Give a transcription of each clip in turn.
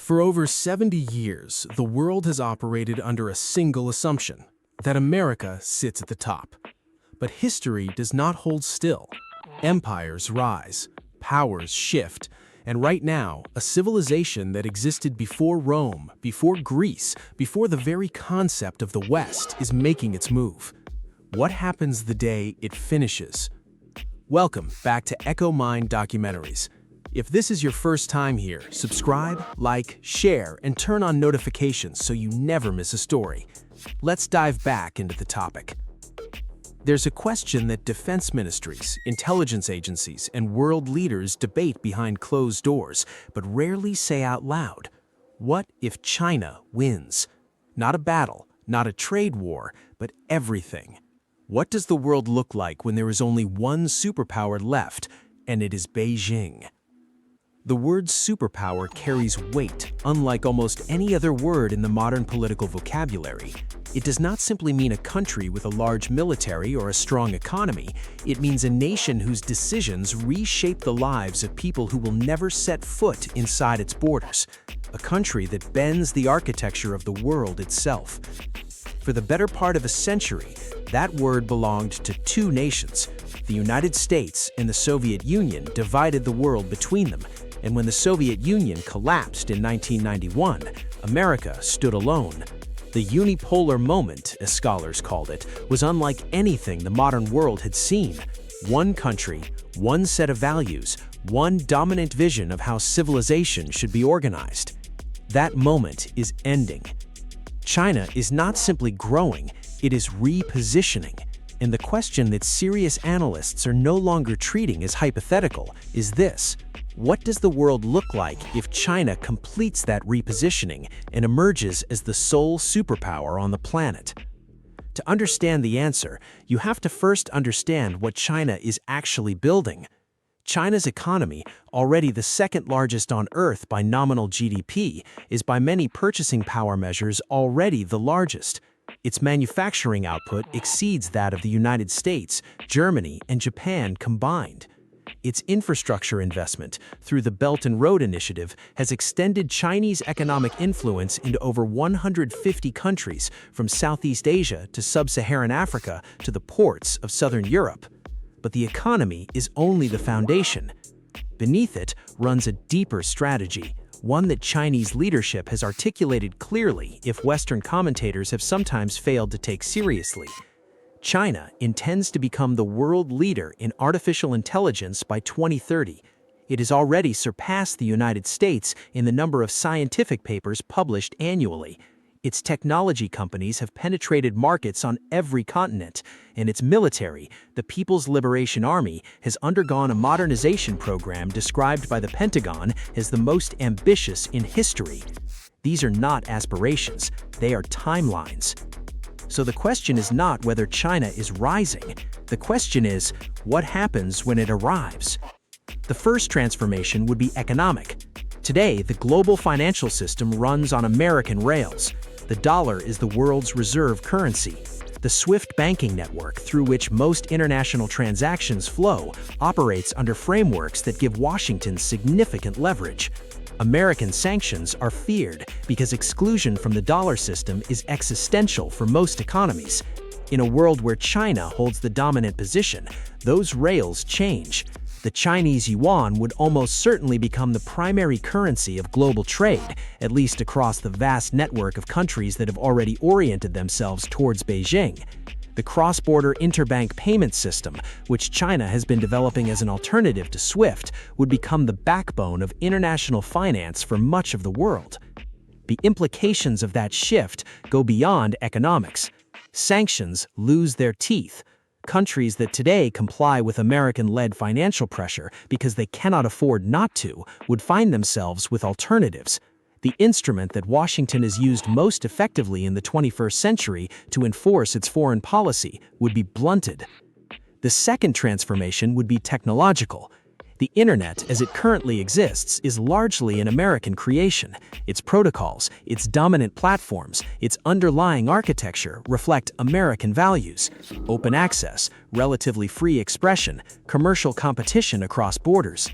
For over 70 years, the world has operated under a single assumption, that America sits at the top. But history does not hold still. Empires rise, powers shift, and right now, a civilization that existed before Rome, before Greece, before the very concept of the West is making its move. What happens the day it finishes? Welcome back to Echo Mind Documentaries. If this is your first time here, subscribe, like, share, and turn on notifications so you never miss a story. Let's dive back into the topic. There's a question that defense ministries, intelligence agencies, and world leaders debate behind closed doors, but rarely say out loud. What if China wins? Not a battle, not a trade war, but everything. What does the world look like when there is only one superpower left, and it is Beijing? The word superpower carries weight, unlike almost any other word in the modern political vocabulary. It does not simply mean a country with a large military or a strong economy. It means a nation whose decisions reshape the lives of people who will never set foot inside its borders. A country that bends the architecture of the world itself. For the better part of a century, that word belonged to two nations. The United States and the Soviet Union divided the world between them. And when the Soviet Union collapsed in 1991, America stood alone. The unipolar moment, as scholars called it, was unlike anything the modern world had seen. One country, one set of values, one dominant vision of how civilization should be organized. That moment is ending. China is not simply growing, it is repositioning. And the question that serious analysts are no longer treating as hypothetical is this: what does the world look like if China completes that repositioning and emerges as the sole superpower on the planet? To understand the answer, you have to first understand what China is actually building. China's economy, already the second largest on Earth by nominal GDP, is by many purchasing power measures already the largest. Its manufacturing output exceeds that of the United States, Germany, and Japan combined. Its infrastructure investment, through the Belt and Road Initiative, has extended Chinese economic influence into over 150 countries, from Southeast Asia to Sub-Saharan Africa to the ports of Southern Europe. But the economy is only the foundation. Beneath it runs a deeper strategy, one that Chinese leadership has articulated clearly, if Western commentators have sometimes failed to take seriously. China intends to become the world leader in artificial intelligence by 2030. It has already surpassed the United States in the number of scientific papers published annually. Its technology companies have penetrated markets on every continent, and its military, the People's Liberation Army, has undergone a modernization program described by the Pentagon as the most ambitious in history. These are not aspirations, they are timelines. So the question is not whether China is rising. The question is, what happens when it arrives? The first transformation would be economic. Today, the global financial system runs on American rails. The dollar is the world's reserve currency. The SWIFT banking network, through which most international transactions flow, operates under frameworks that give Washington significant leverage. American sanctions are feared because exclusion from the dollar system is existential for most economies. In a world where China holds the dominant position, those rails change. The Chinese yuan would almost certainly become the primary currency of global trade, at least across the vast network of countries that have already oriented themselves towards Beijing. The cross-border interbank payment system, which China has been developing as an alternative to SWIFT, would become the backbone of international finance for much of the world. The implications of that shift go beyond economics. Sanctions lose their teeth. Countries that today comply with American-led financial pressure because they cannot afford not to would find themselves with alternatives. The instrument that Washington has used most effectively in the 21st century to enforce its foreign policy would be blunted. The second transformation would be technological. The Internet, as it currently exists, is largely an American creation. Its protocols, its dominant platforms, its underlying architecture reflect American values: open access, relatively free expression, commercial competition across borders.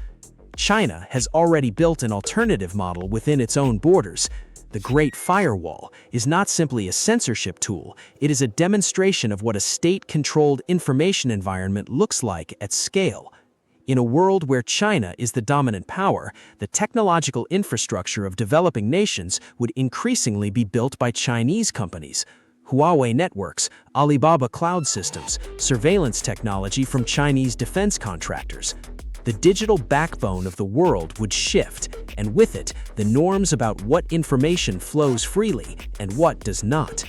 China has already built an alternative model within its own borders. The Great Firewall is not simply a censorship tool, it is a demonstration of what a state-controlled information environment looks like at scale. In a world where China is the dominant power, the technological infrastructure of developing nations would increasingly be built by Chinese companies. Huawei networks, Alibaba cloud systems, surveillance technology from Chinese defense contractors. The digital backbone of the world would shift, and with it, the norms about what information flows freely and what does not.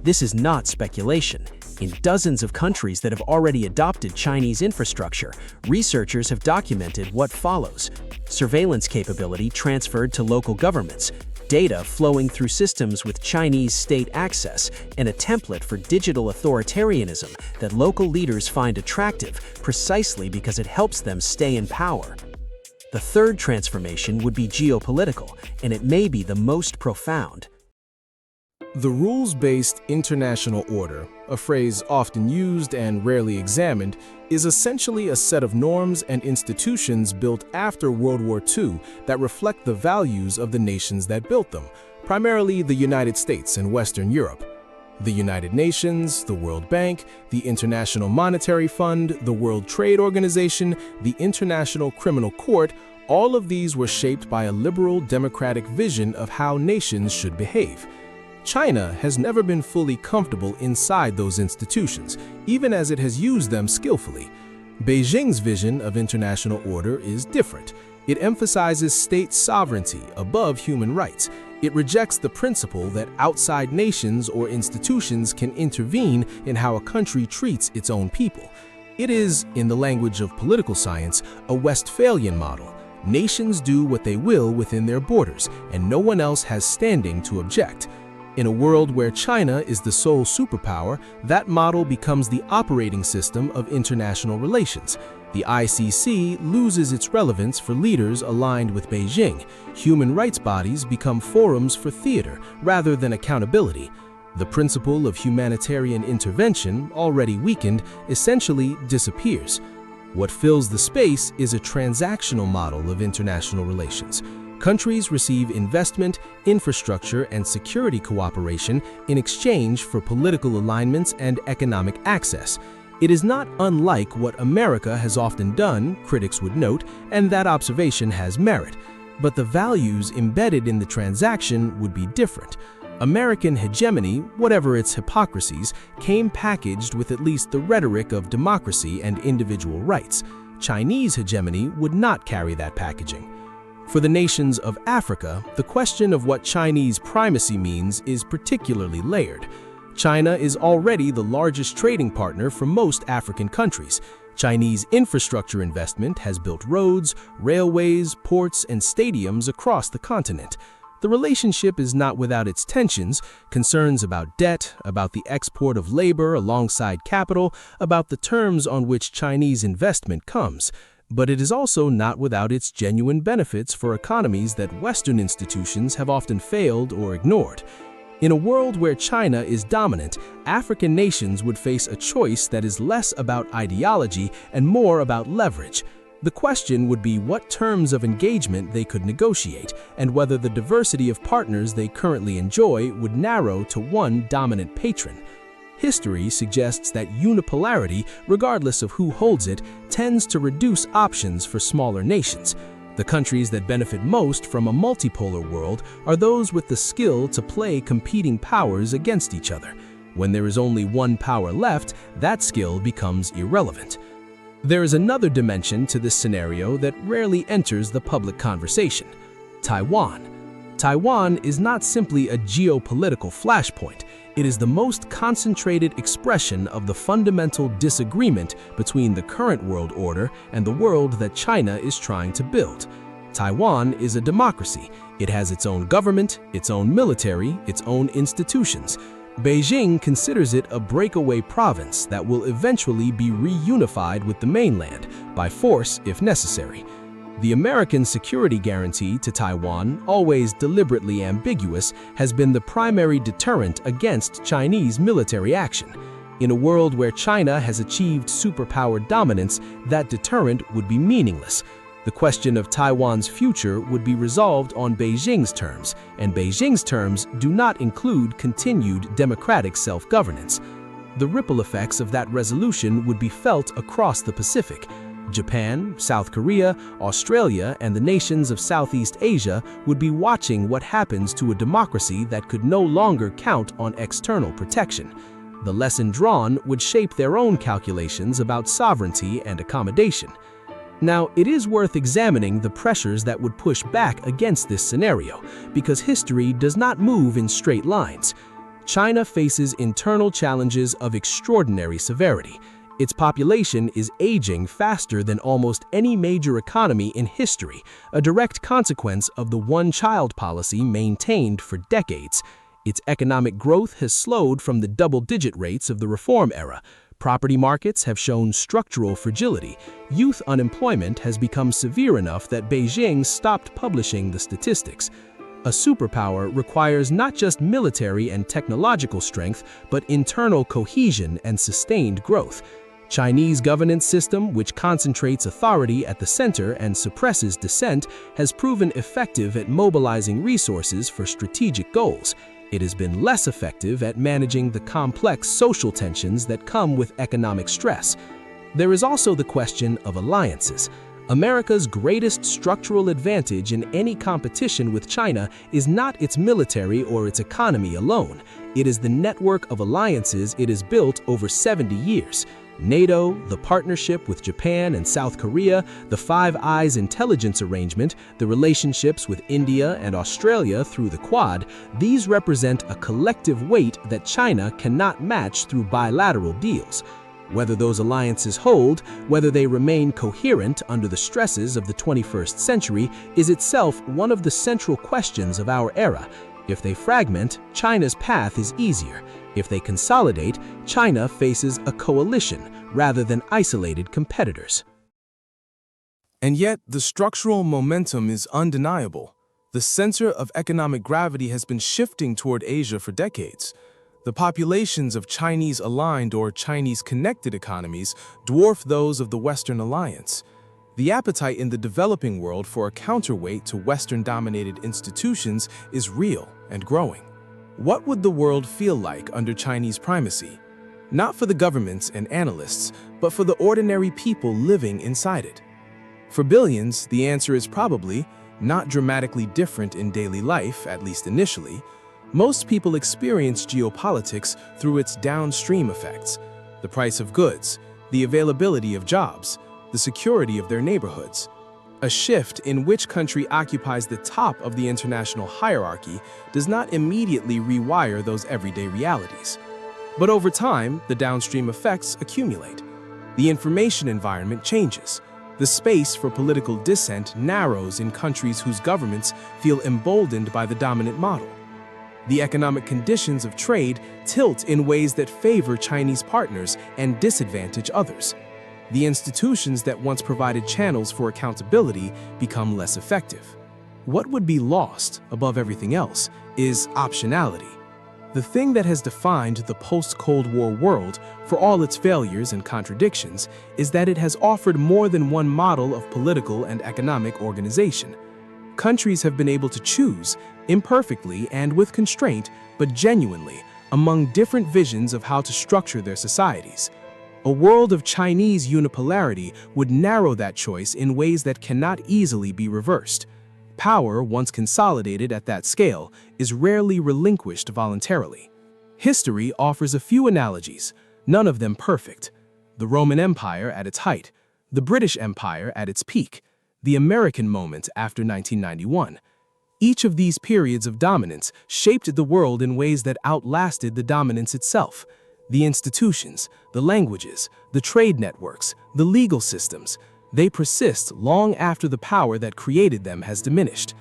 This is not speculation. In dozens of countries that have already adopted Chinese infrastructure, researchers have documented what follows: surveillance capability transferred to local governments, data flowing through systems with Chinese state access, and a template for digital authoritarianism that local leaders find attractive precisely because it helps them stay in power. The third transformation would be geopolitical, and it may be the most profound. The rules-based international order, a phrase often used and rarely examined, is essentially a set of norms and institutions built after World War II that reflect the values of the nations that built them, primarily the United States and Western Europe. The United Nations, the World Bank, the International Monetary Fund, the World Trade Organization, the International Criminal Court, all of these were shaped by a liberal democratic vision of how nations should behave. China has never been fully comfortable inside those institutions, even as it has used them skillfully. Beijing's vision of international order is different. It emphasizes state sovereignty above human rights. It rejects the principle that outside nations or institutions can intervene in how a country treats its own people. It is, in the language of political science, a Westphalian model. Nations do what they will within their borders, and no one else has standing to object. In a world where China is the sole superpower, that model becomes the operating system of international relations. The ICC loses its relevance for leaders aligned with Beijing. Human rights bodies become forums for theater rather than accountability. The principle of humanitarian intervention, already weakened, essentially disappears. What fills the space is a transactional model of international relations. Countries receive investment, infrastructure, and security cooperation in exchange for political alignments and economic access. It is not unlike what America has often done, critics would note, and that observation has merit. But the values embedded in the transaction would be different. American hegemony, whatever its hypocrisies, came packaged with at least the rhetoric of democracy and individual rights. Chinese hegemony would not carry that packaging. For the nations of Africa, the question of what Chinese primacy means is particularly layered. China is already the largest trading partner for most African countries. Chinese infrastructure investment has built roads, railways, ports, and stadiums across the continent. The relationship is not without its tensions, concerns about debt, about the export of labor alongside capital, about the terms on which Chinese investment comes. But it is also not without its genuine benefits for economies that Western institutions have often failed or ignored. In a world where China is dominant, African nations would face a choice that is less about ideology and more about leverage. The question would be what terms of engagement they could negotiate, and whether the diversity of partners they currently enjoy would narrow to one dominant patron. History suggests that unipolarity, regardless of who holds it, tends to reduce options for smaller nations. The countries that benefit most from a multipolar world are those with the skill to play competing powers against each other. When there is only one power left, that skill becomes irrelevant. There is another dimension to this scenario that rarely enters the public conversation: Taiwan. Taiwan is not simply a geopolitical flashpoint. It is the most concentrated expression of the fundamental disagreement between the current world order and the world that China is trying to build. Taiwan is a democracy. It has its own government, its own military, its own institutions. Beijing considers it a breakaway province that will eventually be reunified with the mainland, by force if necessary. The American security guarantee to Taiwan, always deliberately ambiguous, has been the primary deterrent against Chinese military action. In a world where China has achieved superpower dominance, that deterrent would be meaningless. The question of Taiwan's future would be resolved on Beijing's terms, and Beijing's terms do not include continued democratic self-governance. The ripple effects of that resolution would be felt across the Pacific. Japan, South Korea, Australia, and the nations of Southeast Asia would be watching what happens to a democracy that could no longer count on external protection. The lesson drawn would shape their own calculations about sovereignty and accommodation. Now, it is worth examining the pressures that would push back against this scenario, because history does not move in straight lines. China faces internal challenges of extraordinary severity. Its population is aging faster than almost any major economy in history, a direct consequence of the one-child policy maintained for decades. Its economic growth has slowed from the double-digit rates of the reform era. Property markets have shown structural fragility. Youth unemployment has become severe enough that Beijing stopped publishing the statistics. A superpower requires not just military and technological strength, but internal cohesion and sustained growth. Chinese governance system, which concentrates authority at the center and suppresses dissent, has proven effective at mobilizing resources for strategic goals. It has been less effective at managing the complex social tensions that come with economic stress. There is also the question of alliances. America's greatest structural advantage in any competition with China is not its military or its economy alone. It is the network of alliances it has built over 70 years. NATO, the partnership with Japan and South Korea, the Five Eyes intelligence arrangement, the relationships with India and Australia through the Quad, these represent a collective weight that China cannot match through bilateral deals. Whether those alliances hold, whether they remain coherent under the stresses of the 21st century, is itself one of the central questions of our era. If they fragment, China's path is easier. If they consolidate, China faces a coalition rather than isolated competitors. And yet, the structural momentum is undeniable. The center of economic gravity has been shifting toward Asia for decades. The populations of Chinese-aligned or Chinese-connected economies dwarf those of the Western alliance. The appetite in the developing world for a counterweight to Western-dominated institutions is real and growing. What would the world feel like under Chinese primacy? Not for the governments and analysts, but for the ordinary people living inside it. For billions, the answer is probably not dramatically different in daily life, at least initially. Most people experience geopolitics through its downstream effects: the price of goods, the availability of jobs, the security of their neighborhoods. A shift in which country occupies the top of the international hierarchy does not immediately rewire those everyday realities. But over time, the downstream effects accumulate. The information environment changes. The space for political dissent narrows in countries whose governments feel emboldened by the dominant model. The economic conditions of trade tilt in ways that favor Chinese partners and disadvantage others. The institutions that once provided channels for accountability become less effective. What would be lost, above everything else, is optionality. The thing that has defined the post-Cold War world, for all its failures and contradictions, is that it has offered more than one model of political and economic organization. Countries have been able to choose, imperfectly and with constraint, but genuinely, among different visions of how to structure their societies. A world of Chinese unipolarity would narrow that choice in ways that cannot easily be reversed. Power, once consolidated at that scale, is rarely relinquished voluntarily. History offers a few analogies, none of them perfect. The Roman Empire at its height, the British Empire at its peak, the American moment after 1991. Each of these periods of dominance shaped the world in ways that outlasted the dominance itself. The institutions, the languages, the trade networks, the legal systems, they persist long after the power that created them has diminished.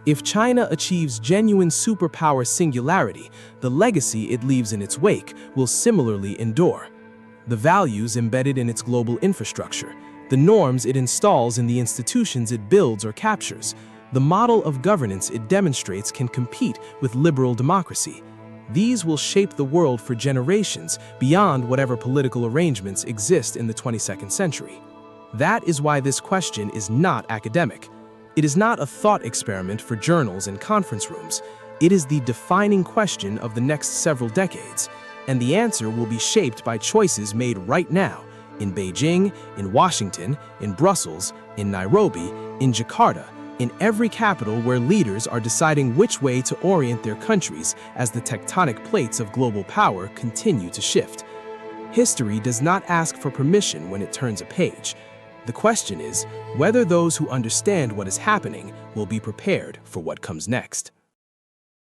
If China achieves genuine superpower singularity, the legacy it leaves in its wake will similarly endure. The values embedded in its global infrastructure, the norms it installs in the institutions it builds or captures, the model of governance it demonstrates can compete with liberal democracy. These will shape the world for generations beyond whatever political arrangements exist in the 22nd century. That is why this question is not academic. It is not a thought experiment for journals and conference rooms. It is the defining question of the next several decades, and the answer will be shaped by choices made right now in Beijing, in Washington, in Brussels, in Nairobi, in Jakarta, in every capital where leaders are deciding which way to orient their countries as the tectonic plates of global power continue to shift. History does not ask for permission when it turns a page. The question is whether those who understand what is happening will be prepared for what comes next.